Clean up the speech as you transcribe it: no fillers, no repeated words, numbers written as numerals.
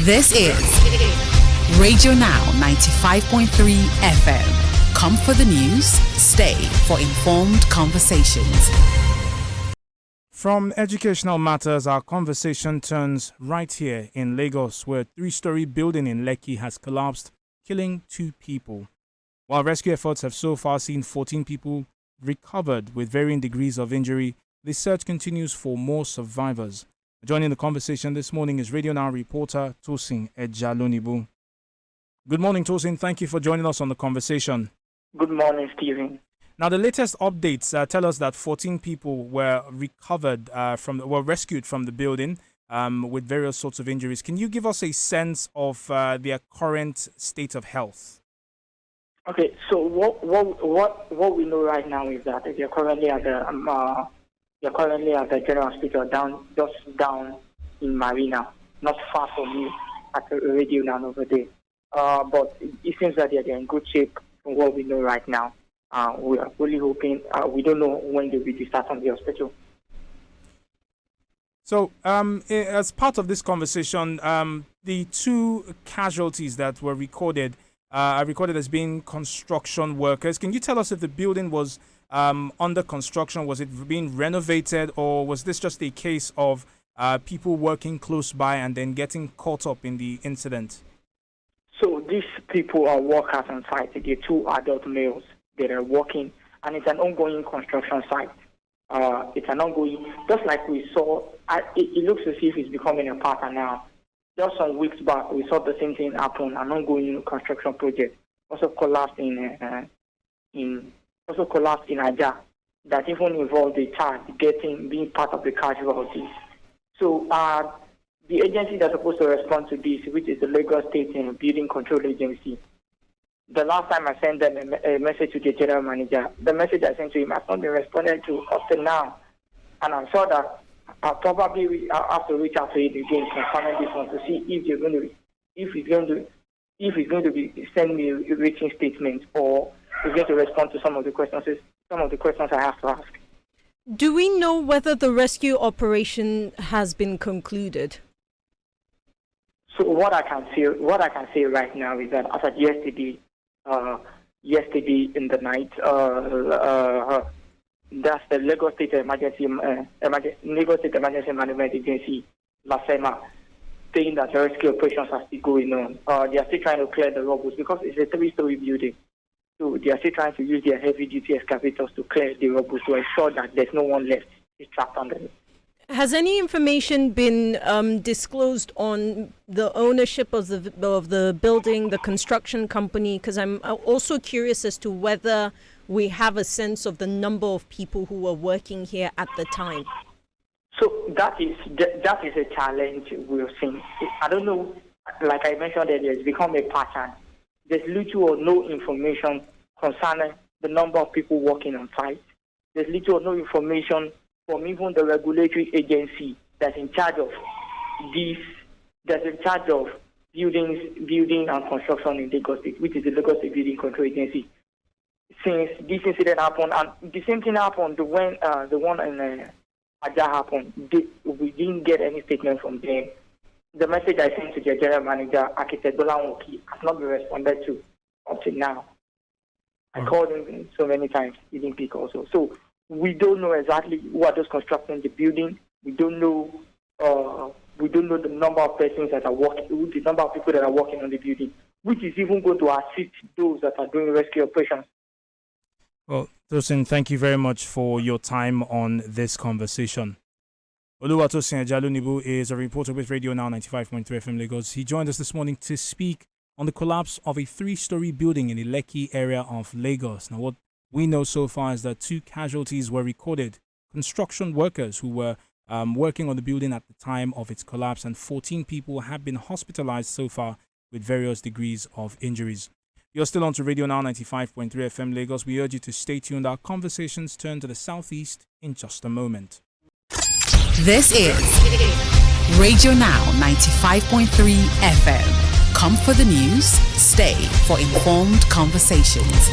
This is Radio Now 95.3 FM. Come for the news, stay for informed conversations. From educational matters, our conversation turns right here in Lagos, where a three-story building in Lekki has collapsed, killing 2 people. While rescue efforts have so far seen 14 people recovered with varying degrees of injury, the search continues for more survivors. Joining the conversation this morning is Radio Now reporter Tosin Ejalonibu. Good morning, Tosin. Thank you for joining us on the conversation. Good morning, Stephen. Now, the latest updates tell us that 14 people were rescued from the building with various sorts of injuries. Can you give us a sense of their current state of health? Okay, so what we know right now is that they're currently at the General Hospital just down in Marina, not far from me at the Radio Now over there. But it seems that they're in good shape from what we know right now. We are really hoping. We don't know when they will discharged from the hospital. So, as part of this conversation, the 2 casualties that were recorded are recorded as being construction workers. Can you tell us if the building was under construction? Was it being renovated, or was this just a case of people working close by and then getting caught up in the incident? So these people are workers on site. They're 2 adult males that are working, and it's an ongoing construction site. It's an ongoing, just like we saw, it looks as if it's becoming a pattern now. Just some weeks back, we saw the same thing happen, an ongoing construction project. Also collapsed in Aja, that even involved the child being part of the casualties. So the agency that's supposed to respond to this, which is the Lagos State Building Control Agency, the last time I sent them a message to the general manager, the message I sent to him has not been responded to up to now. And I'm sure that I'll probably have to reach out to him again concerning this one to see if he's going to be sending me a written statement, or he's going to respond to some of the questions I have to ask. Do we know whether the rescue operation has been concluded? So what I can say right now is that as of yesterday in the night, that's the Lagos State Emergency Management Agency, LASEMA, saying that the rescue operations are still going on. They are still trying to clear the rubble because it's a 3-story building. So they are still trying to use their heavy-duty excavators to clear the rubble to ensure that there's no one left trapped under it. Has any information been disclosed on the ownership of the building, the construction company? Because I'm also curious as to whether we have a sense of the number of people who were working here at the time. So that is a challenge we're seeing. I don't know, like I mentioned earlier, it's become a pattern. There's little or no information concerning the number of people working on site. There's little or no information from even the regulatory agency that's in charge of building and construction in Lagos State, which is the Lagos State Building Control Agency. Since this incident happened, and the same thing happened when the one in Aja happened, we didn't get any statement from them. The message I sent to the general manager, Architect Bolanwoki, has not been responded to up to now. I called him so many times, he didn't pick also. So we don't know exactly who are those constructing the building. We don't know the number of persons that are working, the number of people that are working on the building, which is even going to assist those that are doing rescue operations. Well, Tosin, thank you very much for your time on this conversation. Tosin Ejalonibu is a reporter with Radio Now 95.3 FM Lagos. He joined us this morning to speak on the collapse of a 3-story building in the Lekki area of Lagos. Now, what we know so far is that 2 casualties were recorded, construction workers who were working on the building at the time of its collapse, and 14 people have been hospitalized so far with various degrees of injuries. You're still on to Radio Now 95.3 FM Lagos. We urge you to stay tuned. Our conversations turn to the southeast in just a moment. This is Radio Now 95.3 FM. Come for the news, stay for informed conversations.